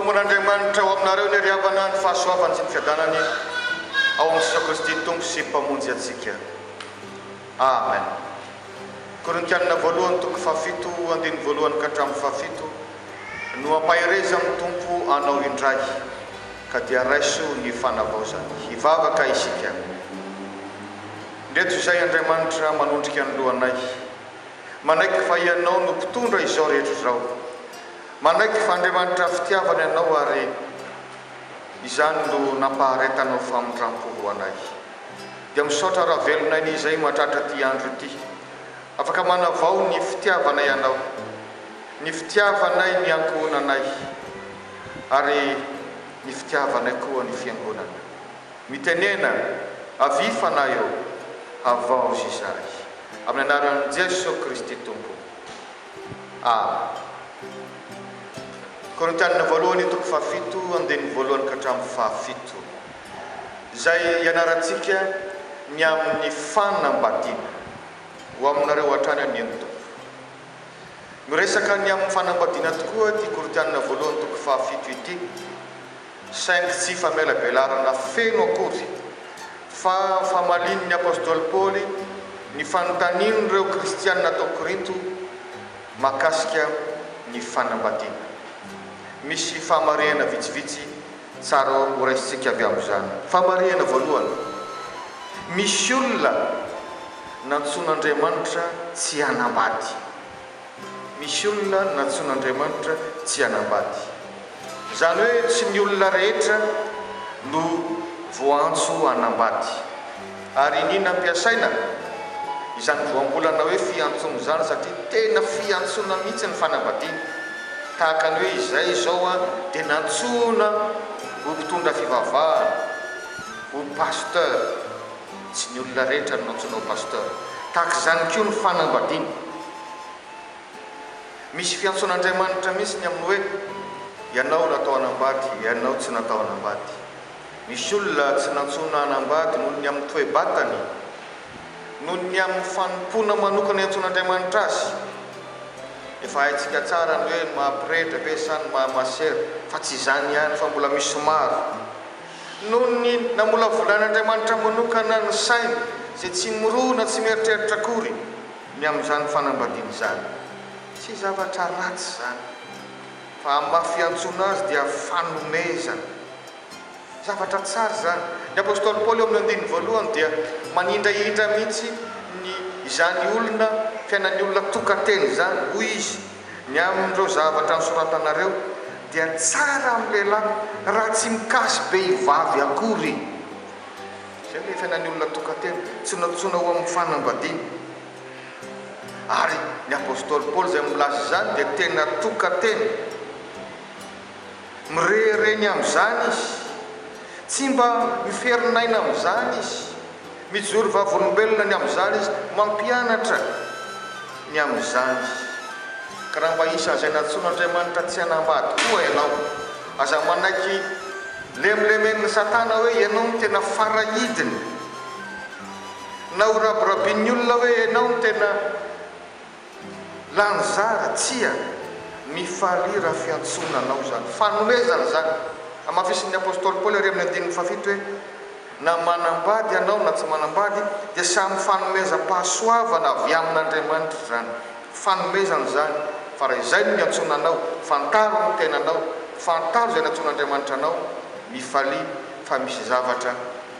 Mampitomon'Andriamanitra ao aminareo ny riavana ny fahasoavany sy ny fiadanany ao amin'ny Jesoa Kristy Tompo sy mpamonjy atsika. Amen. Korintianina voalohany toko fahafito andiny voalohany ka hatramin'ny fahafito no ampahireza amin'ny Tompo anao indray ka dia raiso ny fanavaozany. Hivavaka isika. Ndreto izay Andriamanitra manondrika ny lohanay. Manaiky fa ianao no mpitondra izao rehetra izao. Manaiky fa Andriamanitra fitiavana ianao ary izany no nampaharetanao famindrampo ho anay. Dia misaotra raha velonay ny izay mahatratra ty andro ity. Afaka manavao ny fitiavanay ianao. Ny fitiavanay ny ankohonanay ary ny fitiavanay koa ny fiangonana. Mitenena avifana eo avao zizay. Amin'ny anaran'i Jesoa Kristy Tompo. Amen. Korintianina voalohany toko fahafito andiny voalohany ka hatramin'ny fahafito. Izay ianarantsika ny amin'ny fanambadiana ho aminareo hatrany aneny Tompo. Miresaka ny amin'ny fanambadiana tokoa ty Korintianina voalohany toko fahafito ity. Saingy tsy famelabelarana feno akory fa famalin'ny apôstôly Paoly ny fanontanian'ireo kristianina tao Korinto makasika ny fanambadiana. Misy famarihana vitsivitsy tsara ho raisitsika avy amin'izany. Famarihana voalohany, misy olona nantsoan'Andriamanitra tsy hanambady. Misy olona nantsoan'Andriamanitra tsy hanambady. Zany hoe tsy ny olona rehetra no voantso hanambady. Ary nina ampiasaina izany voambolana hoe fiantsona zany satria tena fiantsona mihitsy ny fanambadiana. Tahaka ny hoe izay izao dia nantsona ho mpitondra fivavahana, ho pasteur. Tsy ny olona rehetra no nantsona ho pasteur. Tahaka izany koa ny fanambadiana. Misy fiantson'Andriamanitra mihitsy ny amin'ny hoe ianao natao hanambady, ianao tsy natao hanambady. Misy olona tsy nantsona hanambady noho ny amin'ny toe-batany, noho ny amin'ny fanompona manokana iantson'Andriamanitra azy. Efa haitsika tsara ny hoe mahaprêtre ve sa ny mahamasery, fa tsy izany ihany fa mbola misy maro. Noho ny namola volan'Andriamanitra manokana ny sainy izay tsy mirona tsy mieritreritra akory ny amin'izany fanambadiana izany. Tsy zavatra ratsy zany, fa mafiantsona azy dia fanomezana. Zavatra tsara zany. Ny apôstôly Paoly amin'ny andiny voalohany dia manindrahindra mihitsy izany olona, fiainan'ny olona tokateny zany, hoy izy ny amin'ireo zavatra nosoratanareo dia tsara amin'ny lehilahy raha tsy mikasy be hivavy akory. Zay hoe fiainan'ny olona tokateny tsy nantsona ho amin'ny fanambadiana. Ary ny apôstôly Paoly izay milaza izany dia tena tokateny. Mirereny amin'izany izy, tsy mba miferinaina amin'izany izy, mijoro vavolombelona ny amin'izany izy, mampianatra ny amin'izany izy. Ka raha mba isan'izay nantsoan'Andriamanitra tsy hanambady koa ianao, aza manaiky lemlemen'ny Satana hoe ianao no tena farahidiny, na ho rabirabin'ny olona hoe ianao no tena lanjara, tsia mifaly raha fiantsonanao zany. Fanomezana zany. Amafisin'ny apôstôly Paoly ary amin'ny andininy fahafito hoe na manambady ianao na tsy manambady dia samy fanomezam-pahasoavana avy amin'Andriamanitra zany. Fanomezana zany. Fa raha izay no niantsonanao, fantaro ny tenanao, fantaro izay nantson'Andriamanitra anao, mifaly fa misy zavatra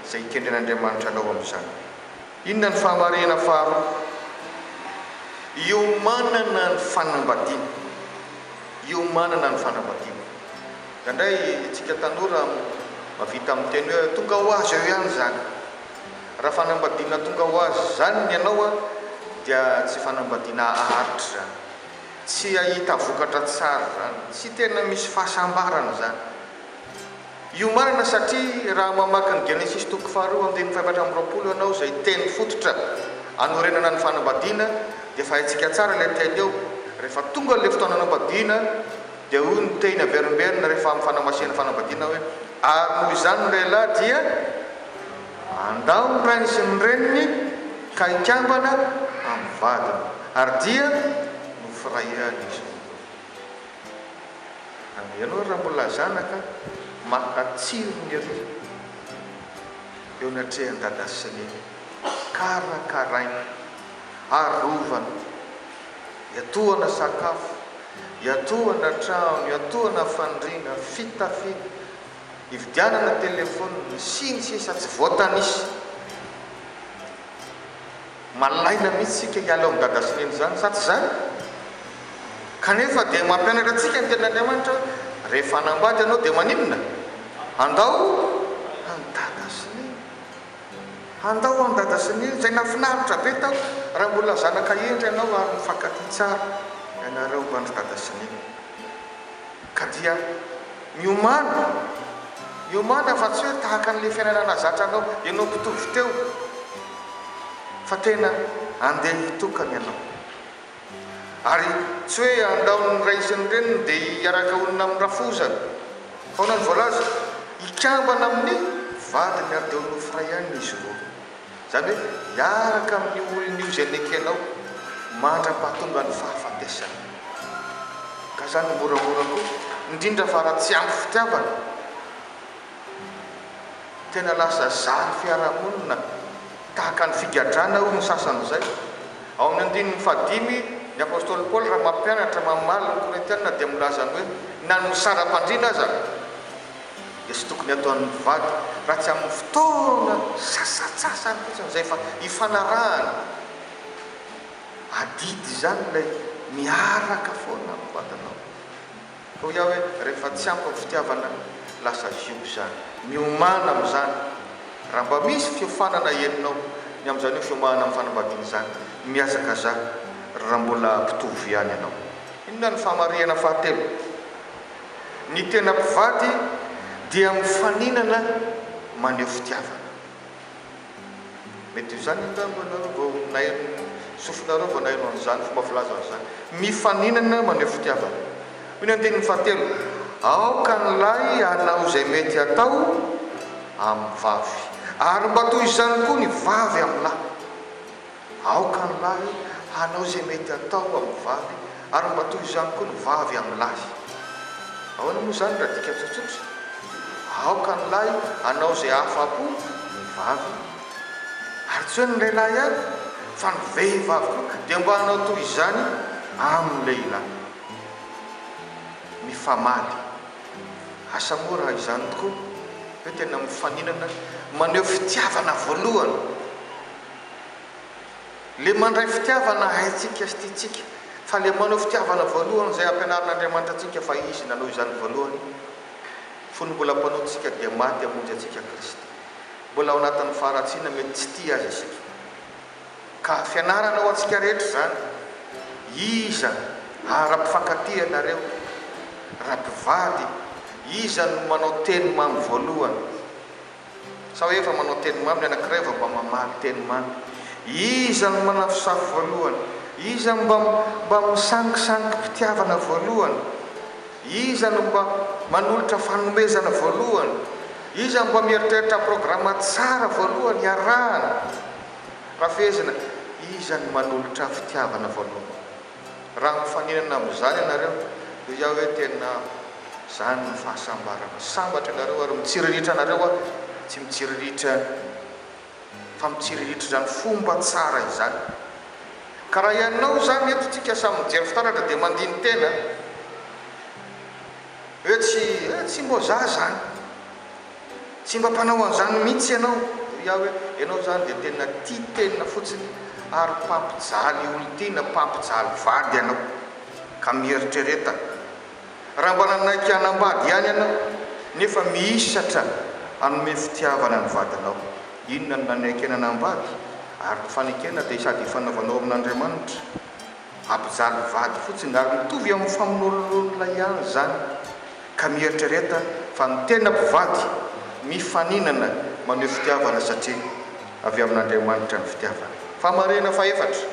izay ikendren'Andriamanitra anao amin'izany. Inona ny fahamarihana faharoa? Io manana ny fanambadiana. Io manana ny fanambadiana. Indray itsika tanora mavita amin'ny teny hoe tonga ho azy eo ihany zany. Raha fanambadiana tonga ho azy zany ny ianao dia tsy fanambadiana aritra zany. Tsy ahita vokatra tsara zany. Tsy tena misy fahasambarana zany. Io marina satria raha mamaky ny Genesis toko faharoa andiny fahavatra amby roapolo ianao izay teny fototra anorenana ny fanambadiana dia fa haitsika tsara ilay teny eo. Rehefa tonga le fotoana hanambadiana dia hoy ny teny averimberina rehefa amin'ny fanamasena fanambadiana hoe ary noho izany ny lehilahy dia andao ny rainy sy ny reniny ka hikambana amin'ny vadiny ary dia nofirahirana izy. ianao raha mbola zanaka makatsiro ny ery eo natrehan-dada sy neny karakaraina arovana iatohana sakafo iatohana trano iatohana fandriana fitafina ividianana telefona sinisisa tsy voatanisy malaina mihitsy sika hiala ao amin'ny dada sy neny zany sa tsy zany kanefa dia mampianatra antsika ny ten'Andriamanitra rehefa hanambady ianao dia maninona andao an-dada sy neny andao an-dada sy neny zay nafinaritra be tao raha mbola zanaka endry ianao ary mifankatia tsara ianareo bandry dada sy neny ka dia miomana fa tsy hoe tahaka n'le fiainana zatra anao ianao mpitovy teo fa tena andeha hitokany ianao ary tsy hoe andaon'ny raisiny reny dia hiaraka olona amin'ny rafozana faona ny voalaza hikambana amin'ny vadiny ary dia onofra ihany izy roa zany hoe hiaraka amin'ny olona io zay nekenao mandra-pahatonga ny fahafatesana ka zany moramora koa indrindra fa raha tsy ampy fitiavana tena lasa zany fiarahamonina tahaka ny figadrana io ny sasany zay ao amin'ny andininy fadimy ny apôstôly Paoly raha mampianatra mamaly ny Korintiana dia milazany hoe na ny saram-pandriana aza dia tsy tokony ataon'ny vady raha tsy amin'ny fotoana sasatsasany fotsiny zay fa hifanarahana adidy zany ilay miaraka foana amin'ny vadinao ko iaho hoe rehefa tsy ampy ny fitiavana lasa zio zany miomana amin'izany raha mba misy fiofanana heninao ny amin'izany hoe fiomana amin'ny fanambadiana zany miazaka za raha mbola mpitovy ihany ianao inona ny famarihana fahatelo ny tena mpivady dia mifaninana maneho fitiavana mety io zany ndananareo vao naino sofinareo vao naino an'izany fomba filaza an'izany mifaninana maneho fitiavana ino anteniny fahatelo aoka ny lay anao zay mety atao amin'ny vavy ary mba toy izany koa ny vavy amin'ny lahy aoka ny lahy anao zay mety atao amin'ny vavy ary mba toy izany koa ny vavy amin'ny lahy ahoana moa zany raha dika tsotsotra aoka ny lahy anao zay afa-po ny vavy ary tsy hoe ny lehilahy ihany fa ny vehivavy koa dia mba anao toy izany amin'ny lehilahy mifamaly asa moa raha izany tokoa hoe tena mifaninana maneho fitiavana voalohany le mandray fitiavana haitsika sy tiatsika fa le maneho fitiavana voalohany zay ampianarin'Andriamanitra atsika fa izy nanao izany voalohany fony mbola mpanao-tsika dia maty hamonjy atsika Kristy mbola ao anatin'ny faharatsiana mety tsy tia azy isika ka fianarana ao antsika rehetra zany iza ara-mpifankatia nareo raha-mpivady iza no manao teny mamy voalohany sa hoe efa manao teny mamy ny anankiray va mba mamaly teny mamy iza no manafosafo voalohany iza mba misangisangy mpitiavana voalohany iza no mba manolotra fanomezana voalohany iza mba mieritreritra programa tsara voalohany iarahana raha fehezina iza no manolotra fitiavana voalohany raha mifaninana amin'izany ianareo dia iaho hoe tena zany ny fahasambarana sambatra ianareo ary mitsiriritra anareo a tsy mitsiriritra fa mitsiriritra zany fomba tsara izany ka raha ianao zany eto tsika samy mijery fitaratra dia mandiny tena hoe tsy mbo za zany tsy mba mpanao an'izany mihitsy ianao iaho hoe ianao zany dia tena tia tenina fotsiny ary mpampijaly olo-tiana mpampijaly vady ianao ka mieritrereta raha mba nanaiky hanambady ihany ianao nefa miisatra anome fitiavana ny vadinao inona ny nanaiky hanambady ary fanekena dia sady fanaovanao amin'Andriamanitra ampijaly vady fotsiny ary mitovy amin'ny famonolon'olona ihany zany ka mieritrereta fa ny tena mpivady mifaninana maneho fitiavana satria avy amin'Andriamanitra ny fitiavana famarena faefatra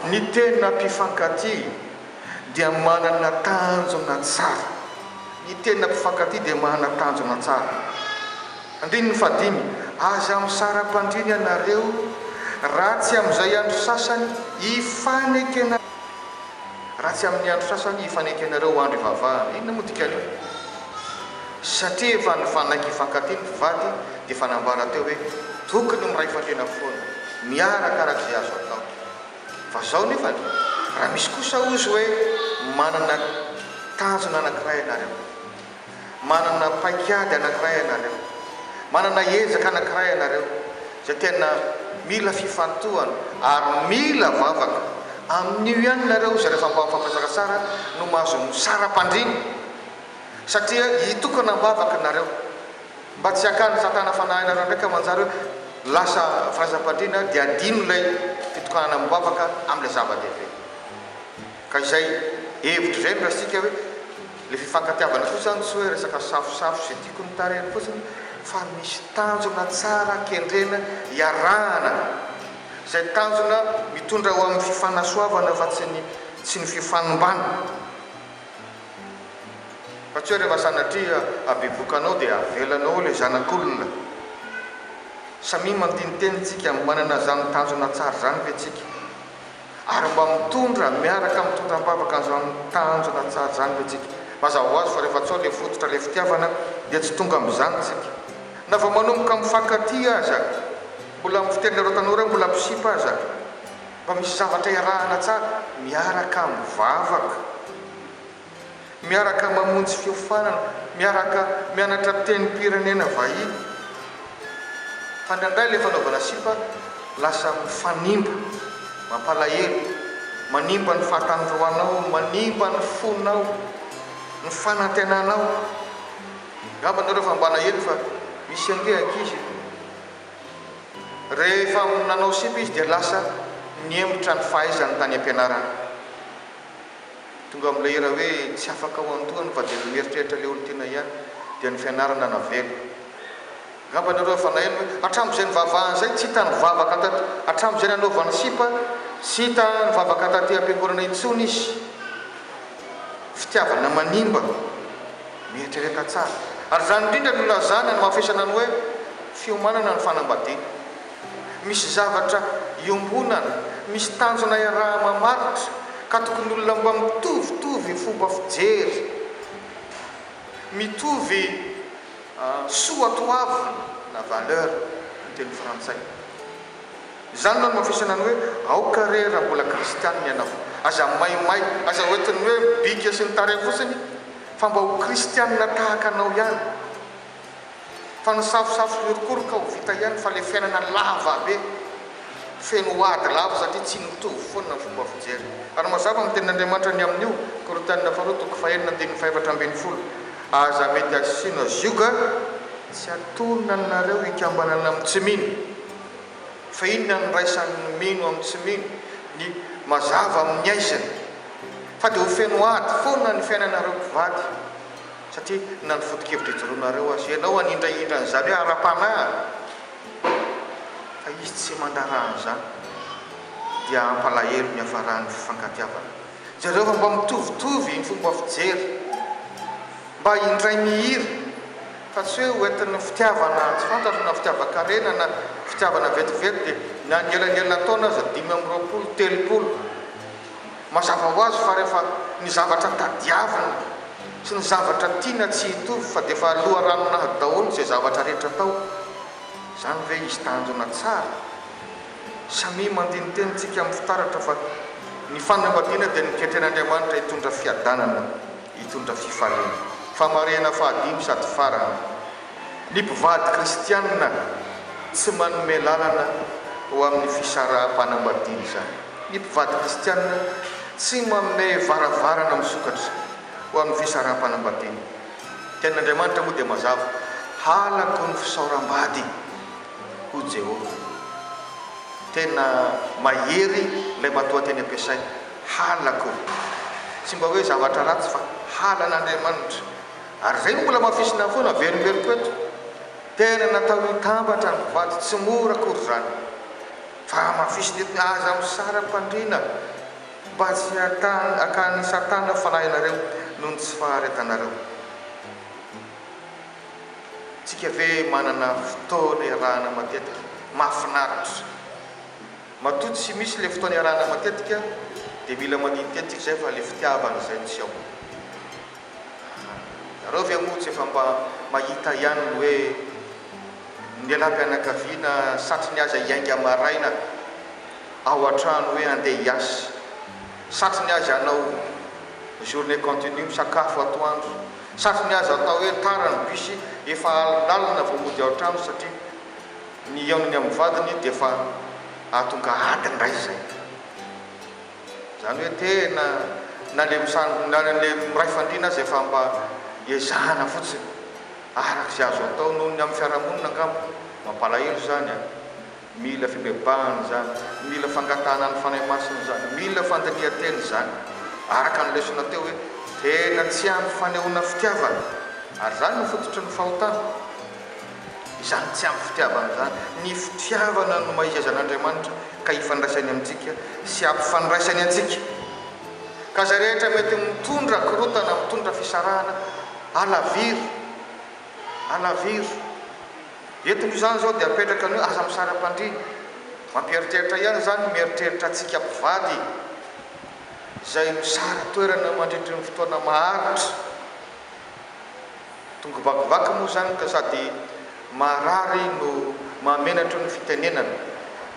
ny tena mpifankatia dia manana tanjona tsara ny tena mpifankatia dia manana tanjona tsara andininy fadimy aza amin'ny saram-pandriana nareo raha tsy amin'izay andro sasany ifanekena raha tsy amin'ny andro sasany ifanaiky anareo andro ivavahana. Inona moa dikany io? Satria efa nifanaiky ifankatiny vady dia fanambara teo hoe tokony miray fandrena foana miaraka arak'izay azo atao. Fa zao nefa raha misy kosa ozy hoe manana tanjona anankiray ianareo, manana paikady anankiray ianareo, manana ezaka anankiray ianareo zay tena mila fifantohana ary mila vavaka. Amin'io ihany nareo zay rehefa mba mifampazaka tsara no mahazo misara-pandriny, satria hitokana mivavaka nareo mba tsy hakany satana fanahy nareo ndraika manjary hoe lasa firaza-pandrina dia adino ilay fitokanana mivavaka amin'ilay zava-dehibe. Ka izay hevitra zay mirasika hoe le fifankatiavana fotsiny tsy hoe resaka safosafo zay tiako ny tarehany fotsiny, fa misy tanjona tsara kendrena iarahana, zay tanjona mitondra ho amin'ny fifanasoavana fa tsy ny fifanombana. Fa tsy hoe rehefa sanatria abevokanao dia avelanao le zanak'olona. Samy mantinitenitsika manana zany tanjona tsara zany ve tsika, ary mba mitondra miaraka mitondra mivavaka zany tanjona tsara zany ve tsika. Mazava ho azy fa rehefa tsao le fototra le fitiavana dia tsy tonga amin'izany tsika. Na vao manomboka mifankatia aza, mbola amin'ny fitenareo tanora mbola misipa aza, mba misy zavatra iarahana tsara, miaraka mivavaka, miaraka mamonjy fiofanana, miaraka mianatra tenim-pirenena vahiny. Fa ndraindray le fanaovana sipa lasa mifanimba, mampalahelo, manimba ny fahatandroanao, manimba ny fonao, ny fanantenanao. Ngamba nareo fa mbana hely fa misy ange ankizy rehefa nanao sipa izy dia lasa niembotra ny fahaizany tany am-pianarana, tonga amin'ilay era hoe tsy afaka ho antoany fa dia mieritreritra le olo tena ihany dia ny fianarana navelo. Ngamba nareo fa naheno hoe hatramin'izay nivavahana zay tsy hita nivavaka taty, hatramin'izay nanaovany sipa tsy hita nivavaka taty am-piangonana intsony izy. Fitiavana manimba, mieritreretra tsara. Ary zany indrindra no lazana ny mahafisana ny hoe fiomanana ny fanambadiana. Misy zavatra iombonana, misy tanjona iaraha mamaritra, ka tokony olona mba mitovitovy fomba fijery, mitovy soatoavina na valeur ny teny frantsay. Zany no mahafisana ny hoe aoka re raha mbola kristianina ianao, aza maimay, aza hoentiny hoe bika sy ny tare fotsiny, fa mba ho kristianina tahaka anao ihany. Fa ny safosafo miorokoroka ho vita ihany, fa le fiainana lava be, feno ady lava satria tsy mitovy foana ny fomba fijery. Ary mazava amin'ny tenin'Andriamanitra ny amin'io, Korintianina faharoa toko 4:24, aza mety asina zioka tsy atonona nareo hikambanana amin'ny tsy mino. Fa inona ny raisan'ny mino amin'ny tsy mino? Ny mazava amin'ny aizany. Fa dia ho feno ady foana ny fiainanareo mpivady, satria na ny foto-kevitra ijoroanareo azy. Ianao anindraindra n'izany hoe ara-panahy, fa izy tsy mandraraha an'izany dia ampalahelo ny hafaran'ny fifankatiavana. Zareo fa mba mitovitovy ny fomba fijery, mba indray mihira, fa tsy hoe hoentin'ny fitiavana tsy fantatro na fitiavan-karena na fitiavana vetivety dia na ny elanelana taona aza 5 telopolo. Mazava ho azy fa rehefa ny zavatra tadiavina sy ny zavatra tiana tsy hitovy, fa dia fa aloha ranonahy daholo izay zavatra rehetra tao. Zany ve izy tanjona tsara? Samy mandinitenitsika amin'ny fitaratra fa ny fanambadiana dia niketren'Andriamanitra hitondra fiadanana, hitondra fifaliana. Famarena fahadimy sady farana, ny mpivady kristianina tsy manome lalana ho amin'ny fisaraha-panambadiana zany. Ny mpivady kristianina tsy manome varavarana misokatra ho amin'ny fisaraha-panambadiana. Tenin'Andriamanitra moa dia mazava, halako ny fisauram-bady ho Jehovah. Tena mahery ilay matoa teny ampiasaina, halako. Tsy mba hoe zavatra ratsy fa halan'Andriamanitra. Ary zay mbola mahafisina foana veriveriko eto, tena natao hitambatra ny mpivady, tsy mora akory zany. Fa mahafisina eto aza amin'ny sara-pandriana mba tsy hakan'ny satana fanahy anareo noho ny tsy faharetanareo. Tsika ve manana fotoana iarahana matetika mahafinaritra. Matoa tsy misy le fotoana iarahana matetika dia mila manintetika zay fa le fitiavana zay tsy ao. Nareo ve moa tsy efa mba mahita ihany hoe nialam-pianakaviana satriny aza iainga maraina ao an-trano hoe andeha hiasa, satriny aza anao journée continue misakafo atoandro, satriny aza atao hoe tara ny bus efa lalina vao mody ao an-trano satria ny iaonany amin'ny vadiny dia efa atonga adiny ray zay. Zany hoe tena na le miray fandriana azy efa mba ezahana fotsiny arak'izay azo atao noho ny amin'ny fiarahamonina angamba. Mampalahelo zany mila fibebahana zany, mila fangatahana ny fanahy masina zany, mila fandinihan-teny zany, araka ny lesona teo hoe tena tsy ampy fanehoana fitiavana, ary zany no fototry ny fahotana. Izany tsy ampy fitiavana zany, ny fitiavana no maha-izazan'Andriamanitra ka hifandraisany amintsika sy ampifandraisany antsika. Ka zay rehetra mety mitondra korotana, mitondra fisarahana, alaviro. Entiny zany zao dia apetraka ny hoe aza misara-pandriana, mampieritreritra ihany zany mieritreritra antsika mpivady zay misara toerana mandritra ny fotoana maharitra. Tonga vakivaky moa zany ka sady marary no mamenatra ny fitenenana,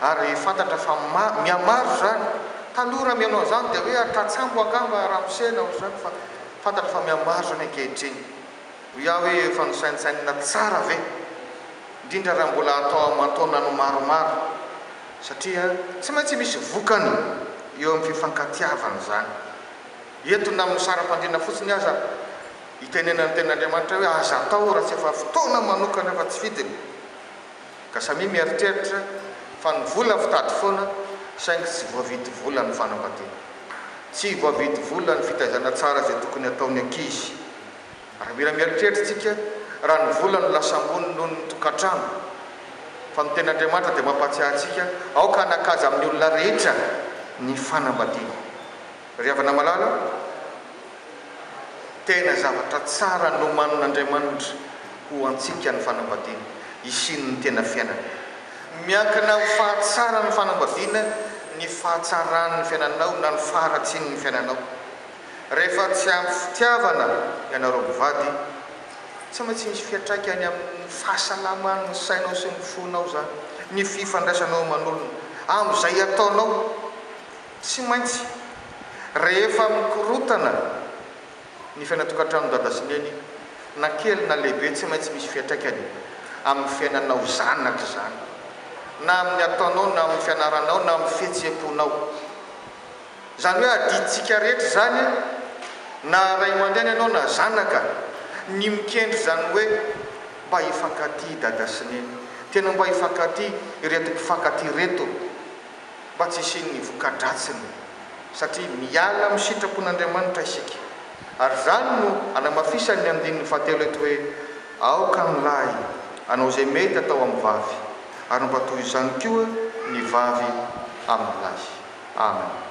ary fantatra fa miamaro zany. Talora mianao zany dia hoe atratsambo angamba ramosena o zany, fa fantatra fa miamaro zany ankehitriny. Iaho hoe efa nosainsainina tsara ve, indrindra raha mbola atao amantaonano maromaro, satria tsy maintsy misy vokany eo amin'ny fifankatiavana zany. Entona amin'ny sara-pandriana fotsiny aza itenenany ten'Andriamanitra hoe aza atao raha tsy efa fotoana manokana efa tsy vidiny. Ka samy mieritreritra fa ny vola fitady foana, saingy tsy voavidy vola ny fanambadiana, tsy voavidy vola ny fitaizana tsara zay tokony ataony ankizy. Raha mila mieritreritra tsika raha ny vola no lasa ambony noho ny tokantrano, fa ny ten'Andriamanitra dia mampatsiahy antsika aoka nakaza amin'ny olona rehetra ny fanambadiana. Ry havana malala, tena zavatra tsara no manon'Andriamanitra ho antsika ny fanambadiana, isiny ny tena fiainana. Miankina ho fahatsara ny fanambadiana ny fahatsaran'ny fiainanao na ny faharatsian'ny fiainanao. Rehefa tsy ampy fitiavana ianareo mpivady, tsy maintsy misy fiatraikany amin'ny fahasalaman'ny sainao sy ny fonao zany, ny fifandraisanao manolona amin'izay ataonao. Tsy maintsy rehefa mikorotana ny fiainatokantrano dada sy neny na kely na lehibe, tsy maintsy misy fiatraikany amin'ny fiainanao zanaka zany, na amin'ny ataonao, na amin'ny fianaranao, na amin'ny fihetseponao. Zany hoe aditsika rehetra zany, na ray aman-dreny ianao na zanaka, ny mikendry zany hoe mba hifankaty dada sy neny, tena mba hifankaty ireto mpifankaty reto, mba tsy isian'ny vokadratsiny, satria miala amin'ny sitrapon'Andriamanitra isika. Ary zany no anamafisany andininy fahatelo eto hoe aoka ny lahy anao zay mety atao amin'ny vavy, ary mba toy izany koa ny vavy amin'ny lahy. Amen.